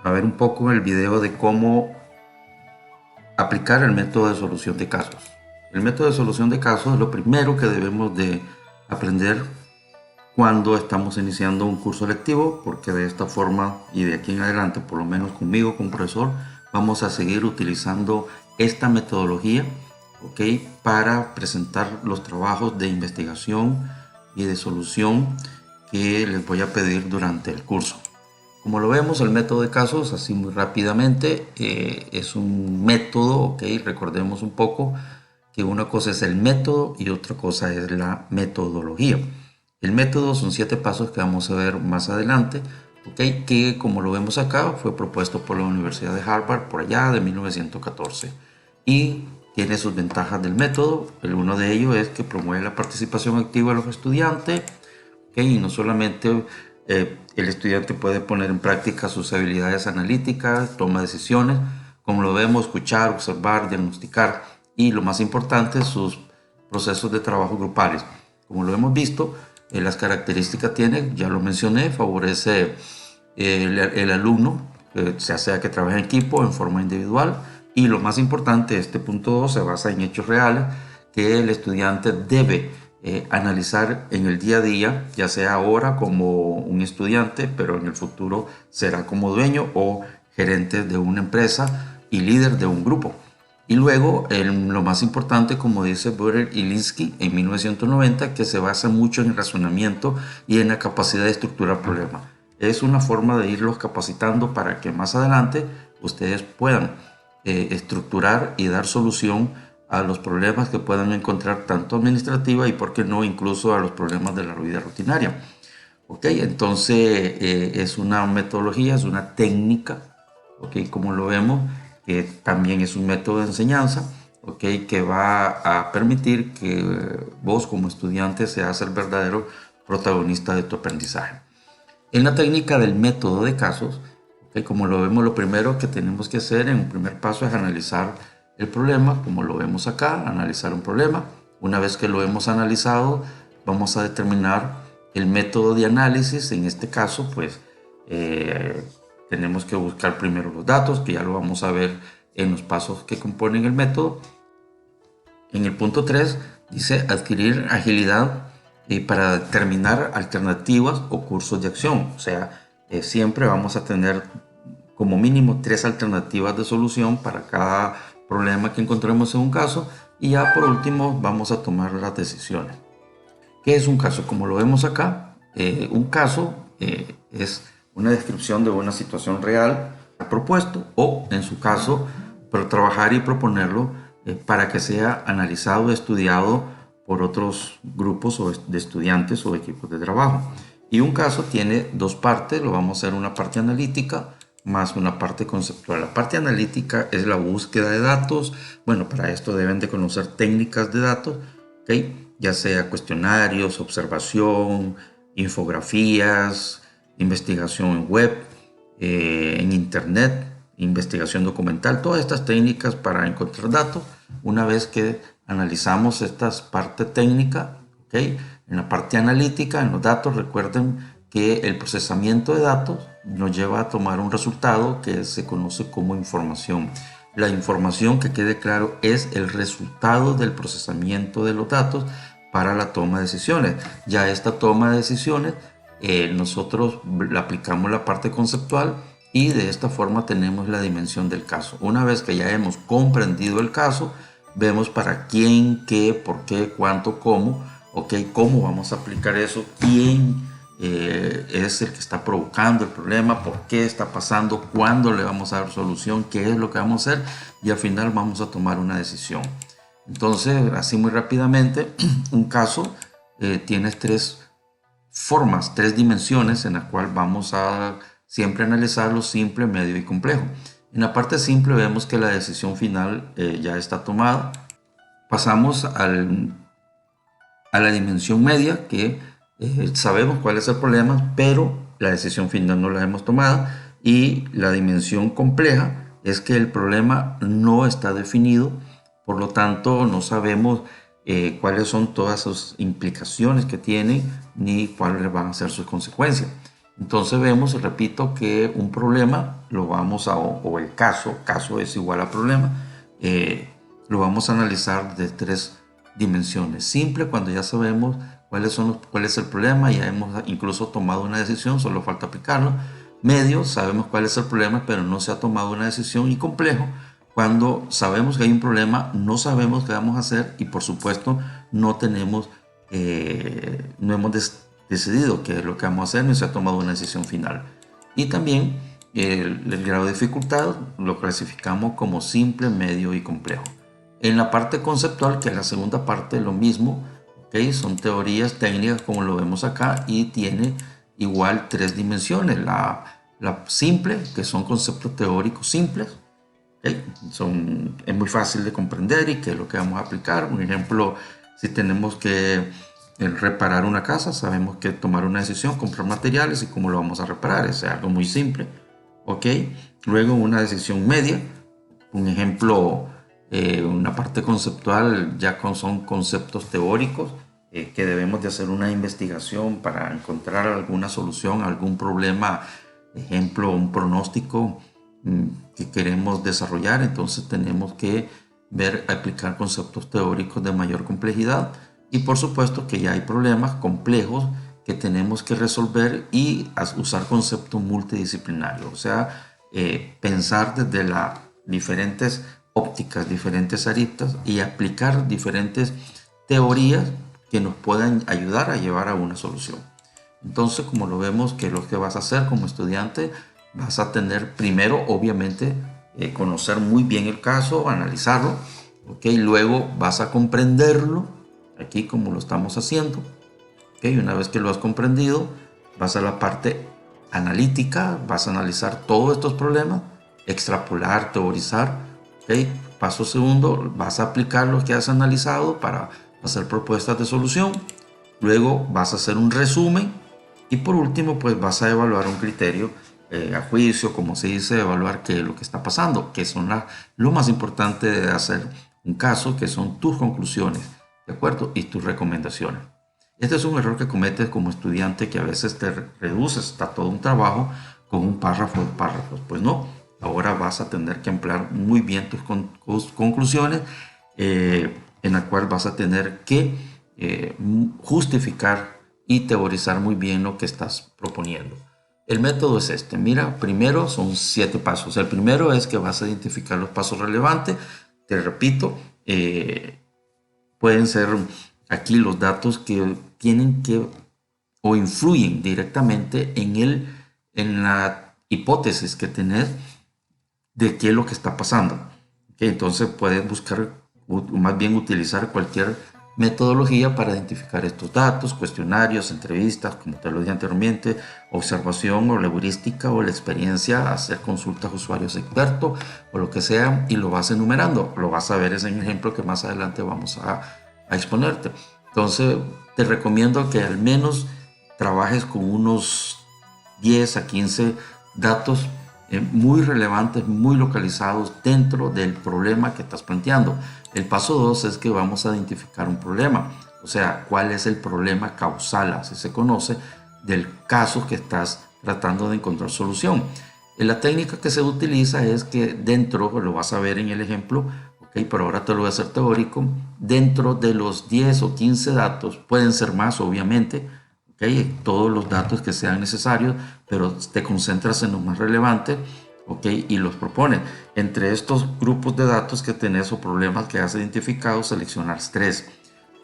a ver un poco el video de cómo aplicar el método de solución de casos. El método de solución de casos es lo primero que debemos de aprender cuando estamos iniciando un curso lectivo, porque de esta forma y de aquí en adelante, por lo menos conmigo como profesor, vamos a seguir utilizando esta metodología, ¿ok? Para presentar los trabajos de investigación y de solución que les voy a pedir durante el curso. Como lo vemos, el método de casos, así muy rápidamente, es un método, ¿ok? Recordemos un poco que una cosa es el método y otra cosa es la metodología. El método son 7 pasos que vamos a ver más adelante, ¿ok? Que como lo vemos acá, fue propuesto por la Universidad de Harvard por allá de 1914 y tiene sus ventajas del método. El uno de ellos es que promueve la participación activa de los estudiantes, ¿okay? Y no solamente el estudiante puede poner en práctica sus habilidades analíticas, toma decisiones, como lo vemos, escuchar, observar, diagnosticar y lo más importante, sus procesos de trabajo grupales. Como lo hemos visto, las características tiene, ya lo mencioné, favorece el alumno, ya sea que trabaje en equipo o en forma individual. Y lo más importante, este punto 2 se basa en hechos reales que el estudiante debe analizar en el día a día, ya sea ahora como un estudiante, pero en el futuro será como dueño o gerente de una empresa y líder de un grupo. Y luego, lo más importante, como dice Burer y Linsky en 1990, que se basa mucho en el razonamiento y en la capacidad de estructurar problemas. Es una forma de irlos capacitando para que más adelante ustedes puedan estructurar y dar solución a los problemas que puedan encontrar tanto administrativa y, por qué no, incluso a los problemas de la vida rutinaria. ¿Ok? Entonces, es una metodología, es una técnica, ¿ok? Como lo vemos, que también es un método de enseñanza, ¿ok? Que va a permitir que vos como estudiante seas el verdadero protagonista de tu aprendizaje. En la técnica del método de casos, ¿ok? Como lo vemos, lo primero que tenemos que hacer en un primer paso es analizar el problema, como lo vemos acá, analizar un problema. Una vez que lo hemos analizado, vamos a determinar el método de análisis. En este caso, pues, tenemos que buscar primero los datos, que ya lo vamos a ver en los pasos que componen el método. En el punto 3 dice adquirir agilidad para determinar alternativas o cursos de acción. O sea, siempre vamos a tener como mínimo 3 alternativas de solución para cada problema que encontremos en un caso. Y ya por último vamos a tomar las decisiones. ¿Qué es un caso? Como lo vemos acá, un caso es una descripción de una situación real propuesto o, en su caso, pero trabajar y proponerlo para que sea analizado, estudiado por otros grupos de estudiantes o equipos de trabajo. Y un caso tiene 2 partes, lo vamos a hacer una parte analítica más una parte conceptual. La parte analítica es la búsqueda de datos. Bueno, para esto deben de conocer técnicas de datos, ¿okay? Ya sea cuestionarios, observación, infografías, investigación en web, en internet, investigación documental, todas estas técnicas para encontrar datos. Una vez que analizamos esta parte técnica, ¿okay? En la parte analítica, en los datos, recuerden que el procesamiento de datos nos lleva a tomar un resultado que se conoce como información. La información, que quede claro, es el resultado del procesamiento de los datos para la toma de decisiones. Ya esta toma de decisiones, nosotros le aplicamos la parte conceptual y de esta forma tenemos la dimensión del caso. Una vez que ya hemos comprendido el caso, vemos para quién, qué, por qué, cuánto, cómo, ¿ok? Cómo vamos a aplicar eso, quién es el que está provocando el problema, por qué está pasando, cuándo le vamos a dar solución, qué es lo que vamos a hacer y al final vamos a tomar una decisión. Entonces, así muy rápidamente, un caso tiene 3 formas, 3 dimensiones en las cuales vamos a siempre analizarlo: simple, medio y complejo. En la parte simple vemos que la decisión final ya está tomada. Pasamos a la dimensión media, que sabemos cuál es el problema, pero la decisión final no la hemos tomado. Y la dimensión compleja es que el problema no está definido, por lo tanto no sabemos cuáles son todas sus implicaciones que tiene ni cuáles van a ser sus consecuencias. Entonces vemos, y repito, que un problema lo vamos a, o el caso es igual a problema, lo vamos a analizar de tres dimensiones. Simple, cuando ya sabemos cuál es el problema, ya hemos incluso tomado una decisión, solo falta aplicarlo. Medio, sabemos cuál es el problema, pero no se ha tomado una decisión. Y complejo, cuando sabemos que hay un problema, no sabemos qué vamos a hacer y por supuesto no tenemos, no hemos decidido qué es lo que vamos a hacer, no se ha tomado una decisión final. Y también el grado de dificultad lo clasificamos como simple, medio y complejo. En la parte conceptual, que es la segunda parte, lo mismo, ¿okay? Son teorías técnicas como lo vemos acá y tiene igual tres dimensiones. La simple, que son conceptos teóricos simples, ¿okay? Es muy fácil de comprender y que es lo que vamos a aplicar. Un ejemplo, si tenemos que reparar una casa, sabemos que tomar una decisión, comprar materiales y cómo lo vamos a reparar, es algo muy simple, ¿ok? Luego una decisión media, un ejemplo, una parte conceptual, son conceptos teóricos, que debemos de hacer una investigación para encontrar alguna solución a algún problema, ejemplo, un pronóstico que queremos desarrollar, entonces tenemos que aplicar conceptos teóricos de mayor complejidad. Y por supuesto que ya hay problemas complejos que tenemos que resolver y usar conceptos multidisciplinarios, o sea, pensar desde las diferentes ópticas, diferentes aristas y aplicar diferentes teorías que nos puedan ayudar a llevar a una solución. Entonces, como lo vemos, que lo que vas a hacer como estudiante, vas a tener primero, obviamente, conocer muy bien el caso, analizarlo, ¿ok? Luego vas a comprenderlo, aquí como lo estamos haciendo, ¿ok? Una vez que lo has comprendido, vas a la parte analítica, vas a analizar todos estos problemas, extrapolar, teorizar, ¿ok? Paso segundo, vas a aplicar lo que has analizado para hacer propuestas de solución. Luego vas a hacer un resumen y por último, pues vas a evaluar un criterio a juicio, como se dice, evaluar qué es lo que está pasando, que son lo más importante de hacer un caso, que son tus conclusiones, ¿de acuerdo? Y tus recomendaciones. Este es un error que cometes como estudiante, que a veces te reduces está todo un trabajo con un párrafo de párrafos. Pues no, ahora vas a tener que emplear muy bien tus conclusiones, en la cual vas a tener que justificar y teorizar muy bien lo que estás proponiendo. El método es este. Mira, primero son 7 pasos. El primero es que vas a identificar los pasos relevantes. Te repito, pueden ser aquí los datos que tienen que o influyen directamente en la hipótesis que tenés de qué es lo que está pasando. ¿Okay? Entonces puedes buscar, o más bien utilizar cualquier metodología para identificar estos datos, cuestionarios, entrevistas, como te lo dije anteriormente, observación o la heurística o la experiencia, hacer consultas a usuarios expertos o lo que sea, y lo vas enumerando. Lo vas a ver en el ejemplo que más adelante vamos a exponerte. Entonces te recomiendo que al menos trabajes con unos 10 a 15 datos muy relevantes, muy localizados dentro del problema que estás planteando. El paso 2 es que vamos a identificar un problema, o sea, cuál es el problema causal, así se conoce, del caso que estás tratando de encontrar solución. La técnica que se utiliza es que dentro, lo vas a ver en el ejemplo, okay, pero ahora te lo voy a hacer teórico, dentro de los 10 o 15 datos, pueden ser más obviamente, okay, todos los datos que sean necesarios, pero te concentras en los más relevantes, okay, y los propones. Entre estos grupos de datos que tenés o problemas que has identificado, seleccionar 3.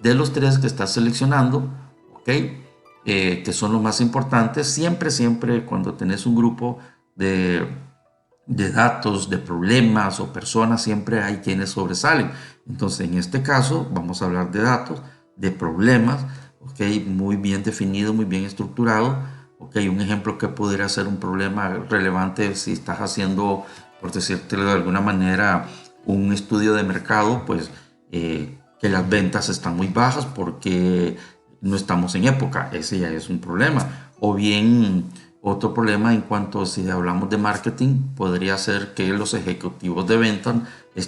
De los 3 que estás seleccionando, okay, que son los más importantes, siempre cuando tenés un grupo de datos, de problemas o personas, siempre hay quienes sobresalen. Entonces, en este caso, vamos a hablar de datos, de problemas, okay, muy bien definido, muy bien estructurado. Okay, un ejemplo que pudiera ser un problema relevante si estás haciendo, por decirte de alguna manera, un estudio de mercado, pues que las ventas están muy bajas porque no estamos en época, ese ya es un problema. O bien otro problema en cuanto si hablamos de marketing, podría ser que los ejecutivos de ventas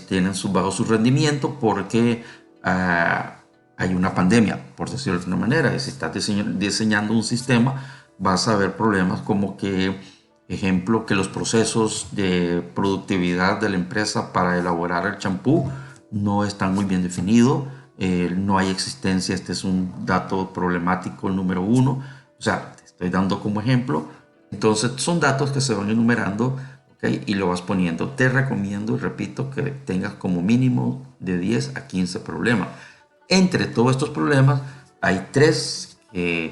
tienen bajo su rendimiento porque hay una pandemia, por decirlo de alguna manera. Si estás diseñando un sistema vas a ver problemas como que, ejemplo, que los procesos de productividad de la empresa para elaborar el champú no están muy bien definidos, no hay existencia, este es un dato problemático, el número uno, o sea, te estoy dando como ejemplo, entonces son datos que se van enumerando, ¿okay? Y lo vas poniendo. Te recomiendo, y repito, que tengas como mínimo de 10 a 15 problemas. Entre todos estos problemas hay tres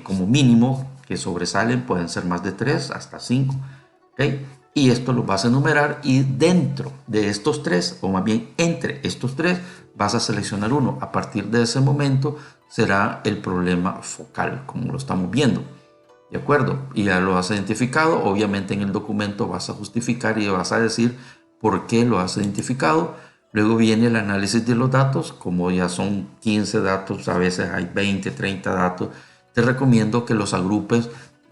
como mínimo que sobresalen, pueden ser más de 3 hasta 5, ¿okay? Y esto lo vas a enumerar y dentro de estos tres, o más bien entre estos tres, vas a seleccionar uno. A partir de ese momento será el problema focal, como lo estamos viendo. ¿De acuerdo? Y ya lo has identificado, obviamente en el documento vas a justificar y vas a decir por qué lo has identificado. Luego viene el análisis de los datos, como ya son 15 datos, a veces hay 20, 30 datos, te recomiendo que los agrupes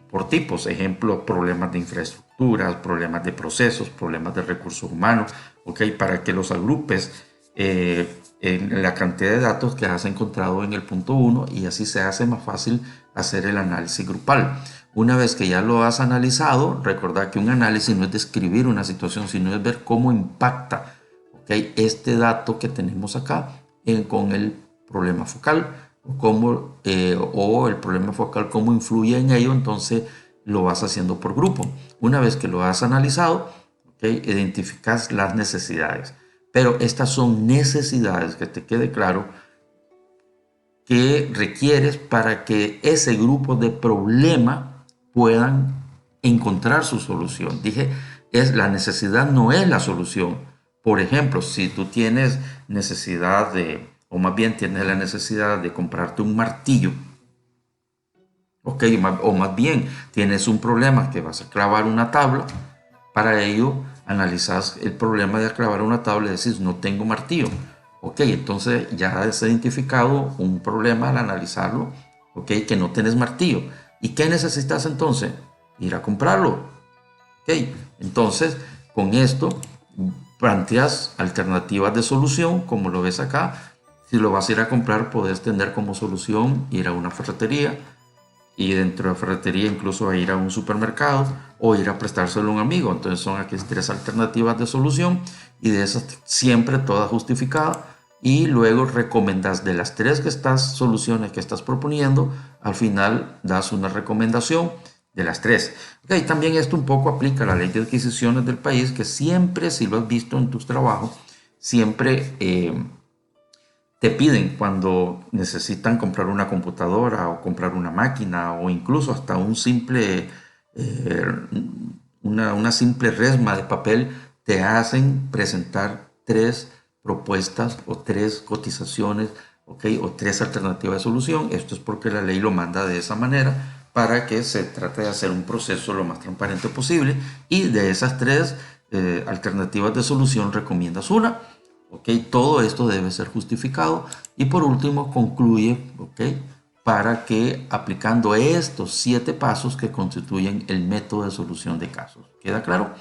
por tipos, ejemplo, problemas de infraestructuras, problemas de procesos, problemas de recursos humanos, ¿ok? Para que los agrupes en la cantidad de datos que has encontrado en el punto 1 y así se hace más fácil hacer el análisis grupal. Una vez que ya lo has analizado, recordad que un análisis no es describir una situación, sino es ver cómo impacta, ¿okay? Este dato que tenemos acá con el problema focal o el problema focal, cómo influye en ello, entonces lo vas haciendo por grupo. Una vez que lo has analizado, ¿okay? Identificas las necesidades. Pero estas son necesidades, que te quede claro, que requieres para que ese grupo de problema puedan encontrar su solución. Dije, la necesidad no es la solución. Por ejemplo, si tú tienes necesidad de, o más bien tienes la necesidad de comprarte un martillo, ok, o más bien tienes un problema que vas a clavar una tabla, para ello analizas el problema de clavar una tabla y decís, no tengo martillo. Ok, entonces ya has identificado un problema al analizarlo, ok, que no tienes martillo. ¿Y qué necesitas entonces? Ir a comprarlo. Ok, entonces con esto planteas alternativas de solución, como lo ves acá. Si lo vas a ir a comprar, puedes tener como solución ir a una ferretería, y dentro de la ferretería incluso a ir a un supermercado o ir a prestárselo a un amigo. Entonces son aquí tres alternativas de solución y de esas siempre todas justificadas, y luego recomendas de las tres soluciones que estás proponiendo, al final das una recomendación de las tres. Okay, también esto un poco aplica a la ley de adquisiciones del país, que siempre, si lo has visto en tus trabajos, siempre te piden cuando necesitan comprar una computadora o comprar una máquina o incluso hasta eh, una simple resma de papel, te hacen presentar tres propuestas o tres cotizaciones, ¿okay? O tres alternativas de solución. Esto es porque la ley lo manda de esa manera para que se trate de hacer un proceso lo más transparente posible, y de esas tres alternativas de solución recomiendas una. ¿Ok? Todo esto debe ser justificado. Y por último concluye, ¿ok? Para que aplicando estos 7 pasos que constituyen el método de solución de casos. ¿Queda claro?